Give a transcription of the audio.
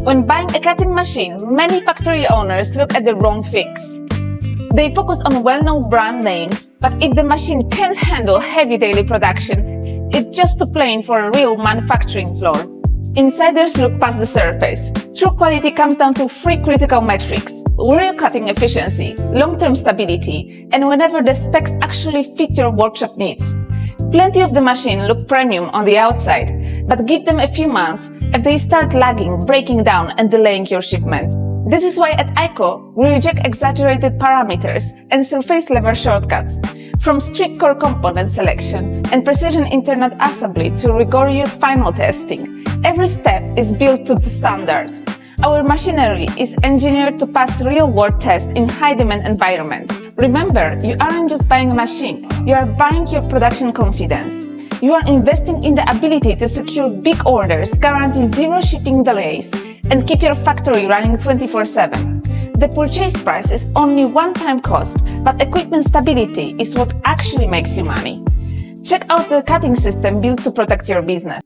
When buying a cutting machine, many factory owners look at the wrong things. They focus on well-known brand names, but if the machine can't handle heavy daily production, it's just too plain for a real manufacturing floor. Insiders look past the surface. True quality comes down to 3 critical metrics: real cutting efficiency, long-term stability, and whenever the specs actually fit your workshop needs. Plenty of the machine look premium on the outside, but give them a few months if they start lagging, breaking down, and delaying your shipments. This is why at IECHO, we reject exaggerated parameters and surface-level shortcuts. From strict core component selection and precision internal assembly to rigorous final testing, every step is built to the standard. Our machinery is engineered to pass real-world tests in high-demand environments. Remember, you aren't just buying a machine, you are buying your production confidence. You are investing in the ability to secure big orders, guarantee zero shipping delays, and keep your factory running 24/7. The purchase price is only one-time cost, but equipment stability is what actually makes you money. Check out the cutting system built to protect your business.